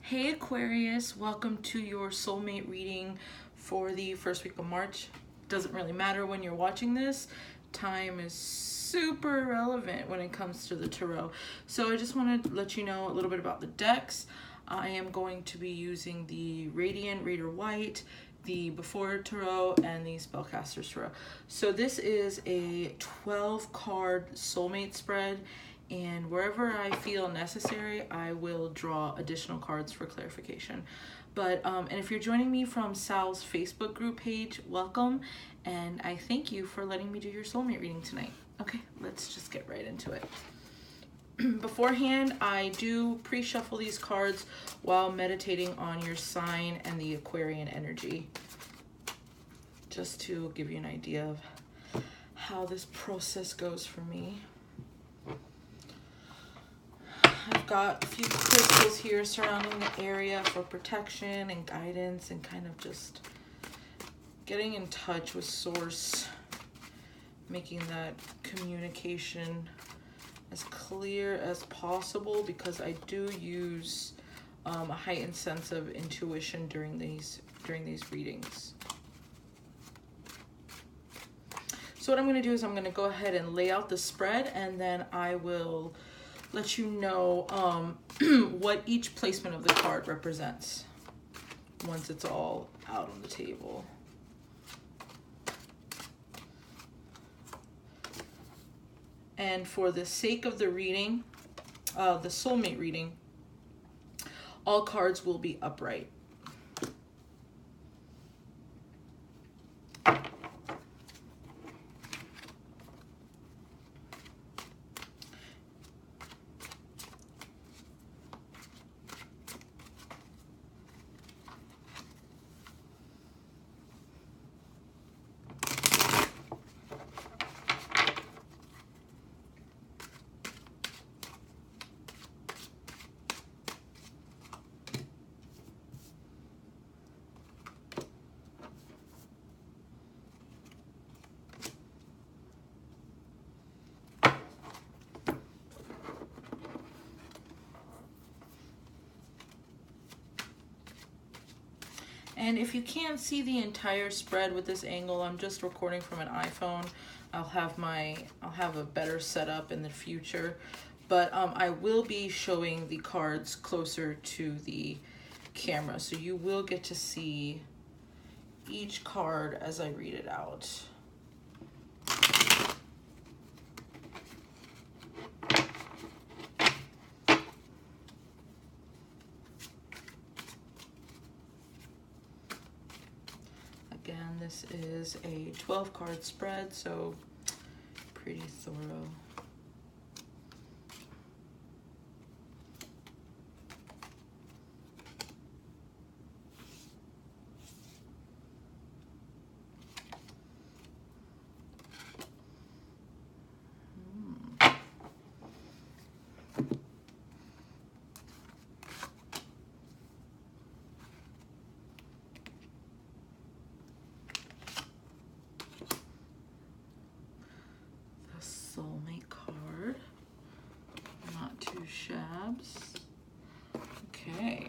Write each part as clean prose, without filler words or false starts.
Hey Aquarius, welcome to your soulmate reading for the first week of March. Doesn't really matter when you're watching this. Time is super relevant when it comes to the tarot. So I just want to let you know a little bit about the decks. I am going to be using the Radiant Raider White, the Before Tarot, and the Spellcaster's Tarot. So this is a 12 card soulmate spread, and wherever I feel necessary, I will draw additional cards for clarification. But and if you're joining me from Sal's Facebook group page, welcome, and I thank you for letting me do your soulmate reading tonight. Okay, let's just get right into it. Beforehand, I do pre-shuffle these cards while meditating on your sign and the Aquarian energy, just to give you an idea of how this process goes for me. I've got a few crystals here surrounding the area for protection and guidance and kind of just getting in touch with source, making that communication as clear as possible, because I do use a heightened sense of intuition during these readings. So what I'm going to do is I'm going to go ahead and lay out the spread, and then I will let you know what each placement of the card represents once it's all out on the table. And for the sake of the reading, the soulmate reading, all cards will be upright. And if you can't see the entire spread with this angle, I'm just recording from an iPhone. I'll have a better setup in the future, but I will be showing the cards closer to the camera, so you will get to see each card as I read it out. Again, this is a 12 card spread, so pretty thorough. Soulmate card, not two shabs. Okay,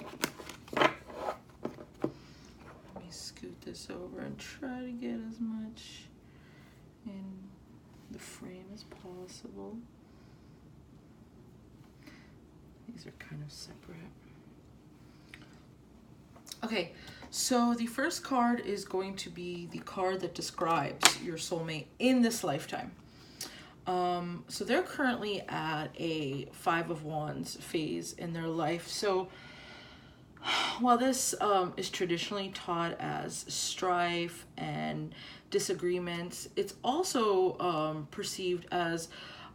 let me scoot this over and try to get as much in the frame as possible. These are kind of separate. Okay, so the first card is going to be the card that describes your soulmate in this lifetime. So they're currently at a 5 of Wands phase in their life. So while this is traditionally taught as strife and disagreements, it's also perceived as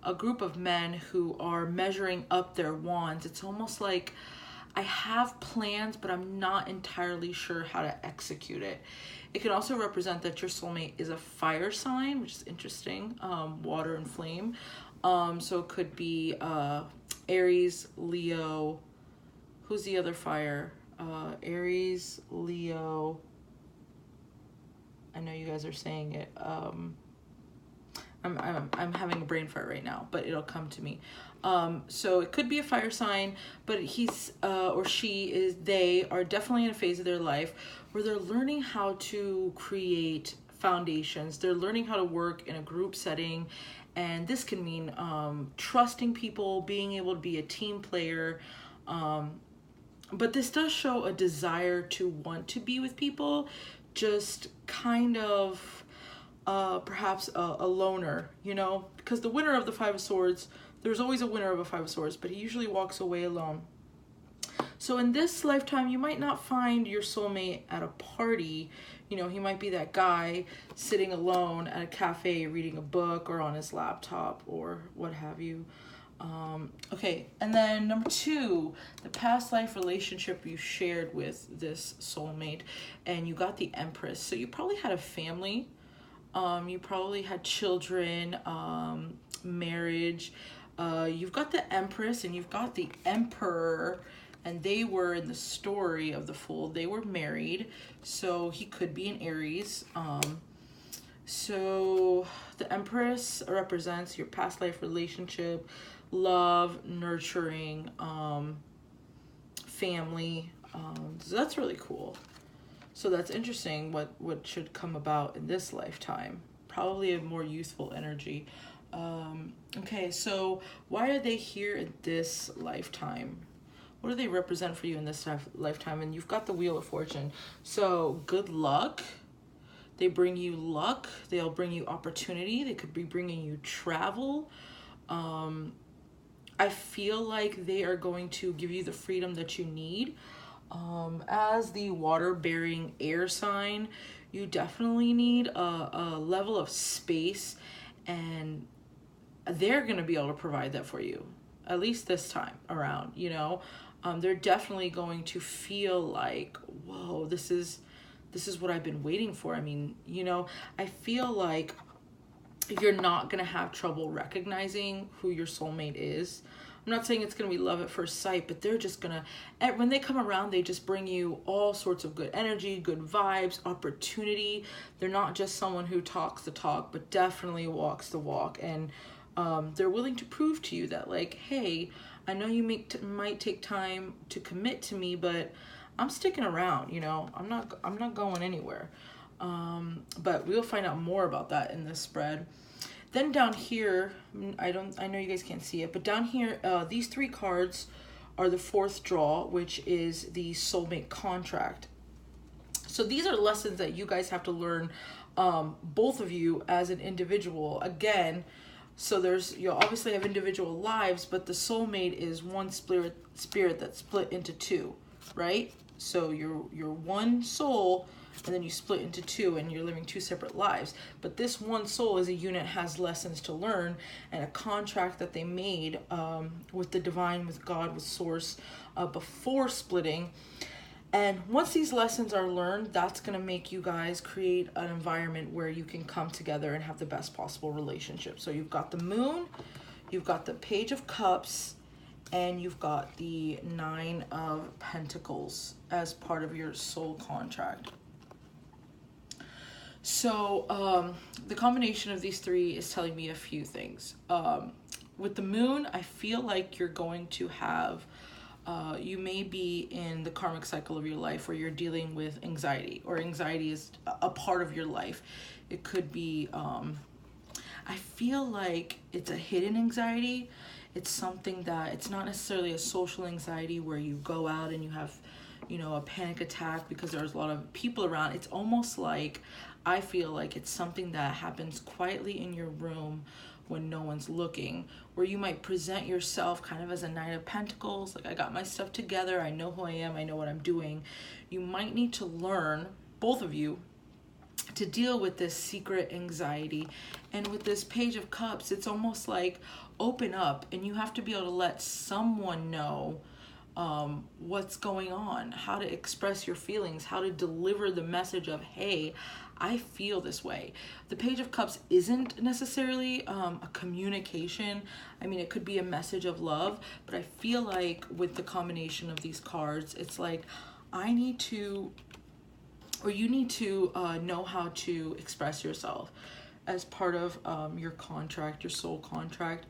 a group of men who are measuring up their wands. It's almost like, I have plans, but I'm not entirely sure how to execute it. It can also represent that your soulmate is a fire sign, which is interesting, water and flame. So it could be Aries, Leo. Who's the other fire? Aries, Leo. I know you guys are saying it. I'm having a brain fart right now, but it'll come to me. So it could be a fire sign, but he's or they are definitely in a phase of their life where they're learning how to create foundations. They're learning how to work in a group setting, and this can mean trusting people, being able to be a team player. But this does show a desire to want to be with people, just kind of perhaps a loner, you know, because the winner of the Five of Swords, there's always a winner of a Five of Swords, but he usually walks away alone. So in this lifetime, you might not find your soulmate at a party. You know, he might be that guy sitting alone at a cafe reading a book or on his laptop or what have you. Okay, and then number 2, the past life relationship you shared with this soulmate, and you got the Empress. So you probably had a family, you probably had children, marriage. You've got the Empress and you've got the Emperor, and they were in the story of the Fool. They were married, so he could be an Aries. So the Empress represents your past life relationship, love, nurturing, family. So that's really cool. So that's interesting what should come about in this lifetime. Probably a more youthful energy. Okay, so why are they here in this lifetime? What do they represent for you in this lifetime? And you've got the Wheel of Fortune. So good luck. They bring you luck. They'll bring you opportunity. They could be bringing you travel. I feel like they are going to give you the freedom that you need. As the water-bearing air sign, you definitely need a level of space, and they're going to be able to provide that for you, at least this time around, you know. They're definitely going to feel like, whoa, this is what I've been waiting for. I mean, you know, I feel like you're not going to have trouble recognizing who your soulmate is. I'm not saying it's going to be love at first sight, but they're just going to, when they come around, they just bring you all sorts of good energy, good vibes, opportunity. They're not just someone who talks the talk, but definitely walks the walk. And they're willing to prove to you that, like, hey, I know you might take time to commit to me, but I'm sticking around, you know. I'm not going anywhere. But we'll find out more about that in this spread. Then down here, I know you guys can't see it, but down here, these 3 cards are the 4th draw, which is the soulmate contract. So these are lessons that you guys have to learn, both of you as an individual. Again, so you obviously have individual lives, but the soulmate is one spirit that's split into 2, right? So you're one soul, and then you split into 2, and you're living 2 separate lives. But this one soul as a unit has lessons to learn, and a contract that they made with the divine, with God, with source, before splitting. And once these lessons are learned, that's going to make you guys create an environment where you can come together and have the best possible relationship. So you've got the Moon, you've got the Page of Cups, and you've got the 9 of Pentacles as part of your soul contract. So the combination of these 3 is telling me a few things. With the Moon, I feel like you're going to have, you may be in the karmic cycle of your life where you're dealing with anxiety, or anxiety is a part of your life. It could be, I feel like it's a hidden anxiety. It's something that, it's not necessarily a social anxiety where you go out and you have, you know, a panic attack because there's a lot of people around. It's almost like, I feel like it's something that happens quietly in your room when no one's looking, where you might present yourself kind of as a Knight of Pentacles, like, I got my stuff together, I know who I am, I know what I'm doing. You might need to learn, both of you, to deal with this secret anxiety. And with this Page of Cups, it's almost like, open up, and you have to be able to let someone know what's going on, how to express your feelings, how to deliver the message of, hey, I feel this way. The Page of Cups isn't necessarily a communication. I mean, it could be a message of love, but I feel like with the combination of these cards, it's like, I need to, or you need to know how to express yourself. as part of your contract, your soul contract.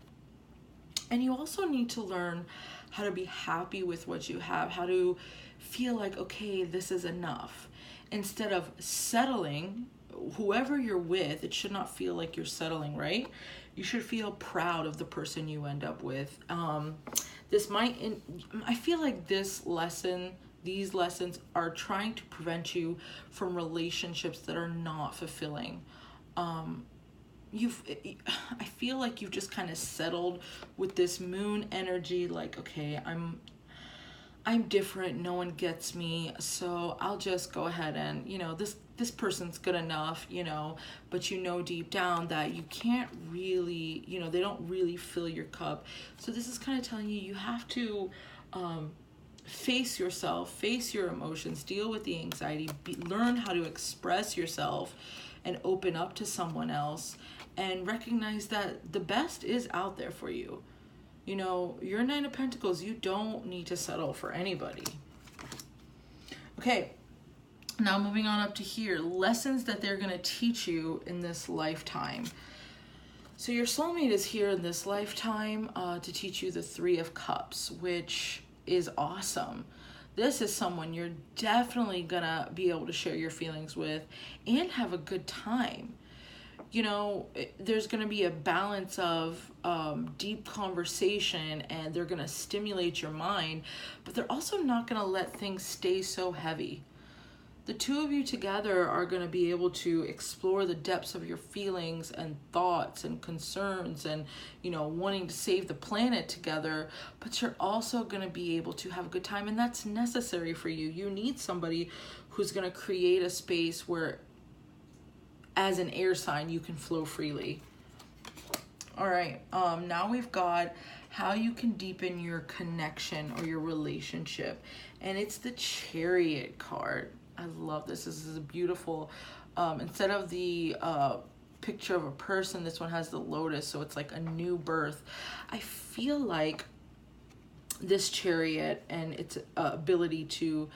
And you also need to learn how to be happy with what you have, how to feel like, okay, this is enough. Instead of settling, whoever you're with, it should not feel like you're settling, right? You should feel proud of the person you end up with. I feel like these lessons are trying to prevent you from relationships that are not fulfilling. I feel like you've just kind of settled with this moon energy, like, okay, I'm different, no one gets me, so I'll just go ahead and, this person's good enough, but deep down that you can't really, they don't really fill your cup. So this is kind of telling you, you have to face yourself, face your emotions, deal with the anxiety, learn how to express yourself and open up to someone else, and recognize that the best is out there for you. You're Nine of Pentacles. You don't need to settle for anybody. Okay, now moving on up to here. Lessons that they're going to teach you in this lifetime. So your soulmate is here in this lifetime to teach you the Three of Cups, which is awesome. This is someone you're definitely going to be able to share your feelings with and have a good time. There's going to be a balance of deep conversation, and they're going to stimulate your mind, but they're also not going to let things stay so heavy. The two of you together are going to be able to explore the depths of your feelings and thoughts and concerns and, wanting to save the planet together, but you're also going to be able to have a good time, and that's necessary for you. You need somebody who's going to create a space where, as an air sign, you can flow freely. All right, now we've got how you can deepen your connection or your relationship, and it's the Chariot card. I love this. This is a beautiful, instead of the picture of a person, this one has the lotus, so it's like a new birth. I feel like this Chariot and its ability to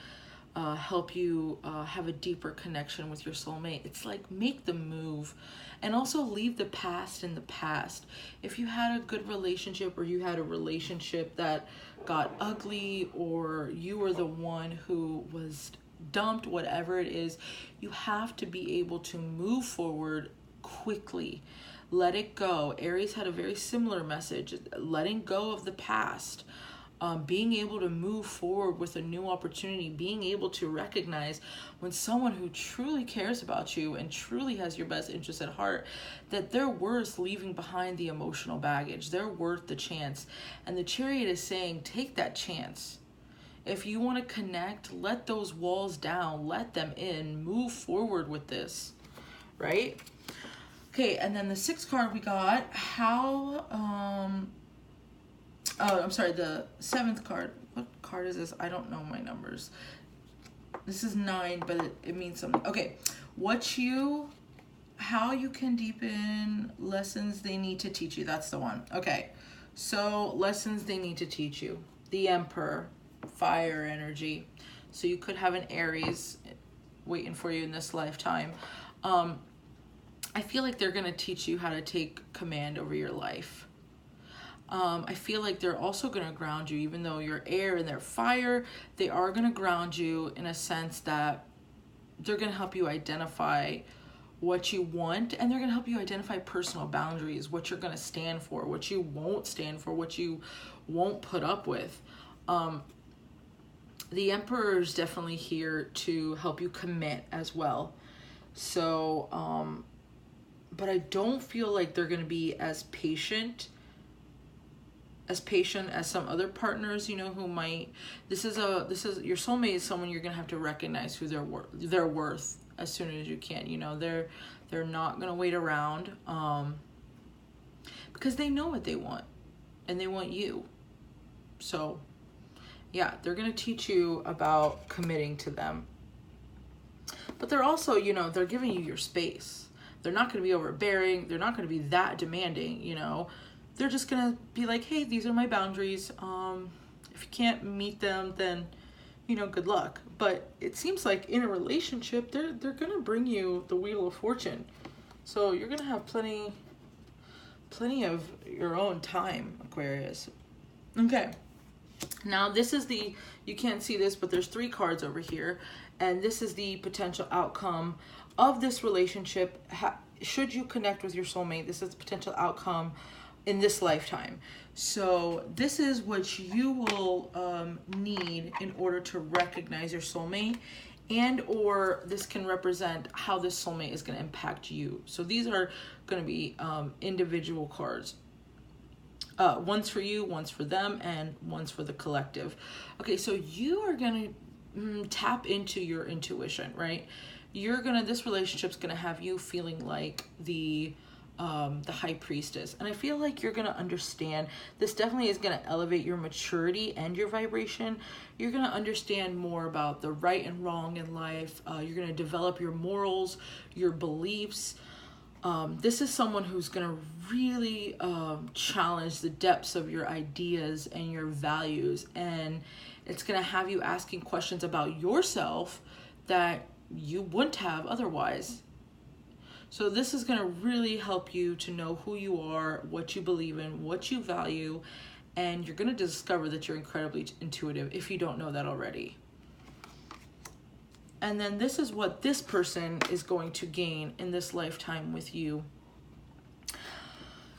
help you have a deeper connection with your soulmate. It's like, make the move, and also leave the past in the past. If you had a good relationship, or you had a relationship that got ugly, or you were the one who was dumped, whatever it is, you have to be able to move forward quickly. Let it go. Aries had a very similar message, letting go of the past. Being able to move forward with a new opportunity, being able to recognize when someone who truly cares about you and truly has your best interest at heart, that they're worth leaving behind the emotional baggage. They're worth the chance. And the Chariot is saying, take that chance. If you want to connect, let those walls down, let them in, move forward with this, right? Okay, and then the sixth card we got, the seventh card. What card is this? I don't know my numbers. This is 9, but it means something. Okay, how you can deepen lessons they need to teach you. That's the one. Okay, so lessons they need to teach you. The Emperor, fire energy. So you could have an Aries waiting for you in this lifetime. I feel like they're going to teach you how to take command over your life. I feel like they're also going to ground you, even though you're air and they're fire. They are going to ground you in a sense that they're going to help you identify what you want, and they're going to help you identify personal boundaries, what you're going to stand for, what you won't stand for, what you won't put up with. The Emperor is definitely here to help you commit as well. So, but I don't feel like they're going to be as patient as some other partners, who might. This is your soulmate is someone you're gonna have to recognize who they're worth as soon as you can. They're not gonna wait around, because they know what they want, and they want you. So yeah, they're gonna teach you about committing to them, but they're also, they're giving you your space. They're not gonna be overbearing. They're not gonna be that demanding. They're just gonna be like, hey, these are my boundaries. If you can't meet them, then, good luck. But it seems like in a relationship, they're gonna bring you the Wheel of Fortune. So you're gonna have plenty of your own time, Aquarius. Okay. Now this is you can't see this, but there's 3 cards over here, and this is the potential outcome of this relationship. Should you connect with your soulmate, this is the potential outcome in this lifetime. So this is what you will need in order to recognize your soulmate, and or this can represent how this soulmate is going to impact you. So these are going to be individual cards. One's for you, one's for them, and one's for the collective. Okay, so you are going to tap into your intuition, right? This relationship's going to have you feeling like the high priestess. And I feel like you're going to understand, this definitely is going to elevate your maturity and your vibration. You're going to understand more about the right and wrong in life. You're going to develop your morals, your beliefs. This is someone who's going to really challenge the depths of your ideas and your values. And it's going to have you asking questions about yourself that you wouldn't have otherwise. So this is going to really help you to know who you are, what you believe in, what you value, and you're going to discover that you're incredibly intuitive if you don't know that already. And then this is what this person is going to gain in this lifetime with you.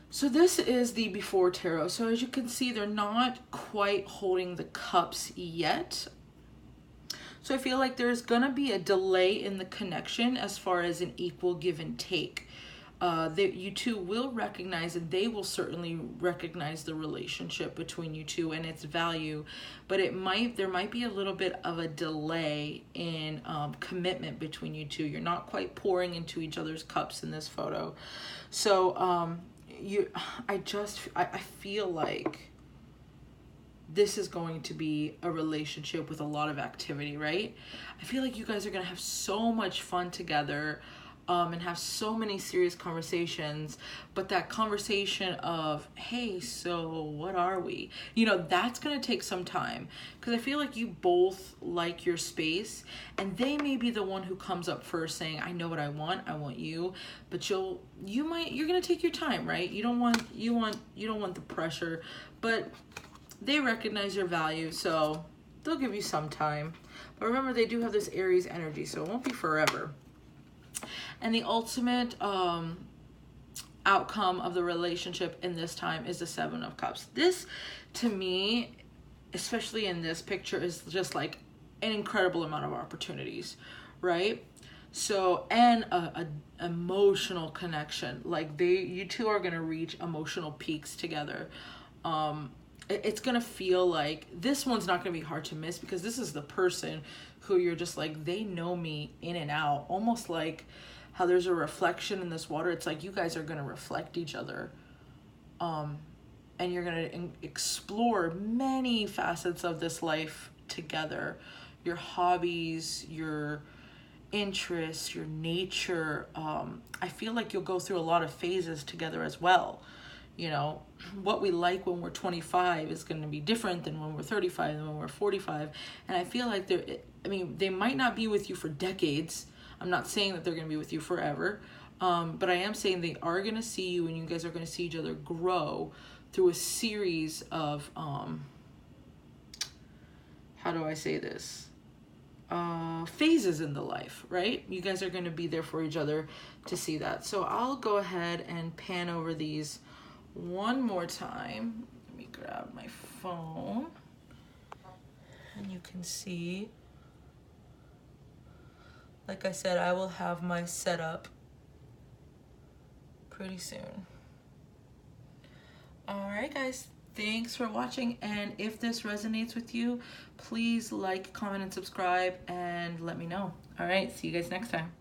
So this is the before tarot. So as you can see, they're not quite holding the cups yet. So I feel like there's gonna be a delay in the connection as far as an equal give and take. You two will recognize, and they will certainly recognize the relationship between you two and its value, but there might be a little bit of a delay in commitment between you two. You're not quite pouring into each other's cups in this photo. So I feel like this is going to be a relationship with a lot of activity, right? I feel like you guys are going to have so much fun together and have so many serious conversations, but that conversation of, hey, so what are we? That's going to take some time, because I feel like you both like your space, and they may be the one who comes up first saying, I know what I want you, but you're going to take your time, right? You don't want the pressure, but they recognize your value, so they'll give you some time. But remember, they do have this Aries energy, so it won't be forever. And the ultimate outcome of the relationship in this time is the 7 of Cups. This, to me, especially in this picture, is just like an incredible amount of opportunities, right? So, and a emotional connection. Like you two are going to reach emotional peaks together. It's going to feel like this one's not going to be hard to miss, because this is the person who you're just like, they know me in and out. Almost like how there's a reflection in this water. It's like you guys are going to reflect each other. And you're going to explore many facets of this life together. Your hobbies, your interests, your nature. I feel like you'll go through a lot of phases together as well. What we like when we're 25 is going to be different than when we're 35 and when we're 45. And I feel like they might not be with you for decades. I'm not saying that they're going to be with you forever. But I am saying they are going to see you, and you guys are going to see each other grow through a series of, how do I say this? Phases in the life, right? You guys are going to be there for each other to see that. So I'll go ahead and pan over these one more time. Let me grab my phone, and you can see, like I said, I will have my setup pretty soon. All right, guys, thanks for watching. And if this resonates with you, please like, comment, and subscribe, and let me know. All right, see you guys next time.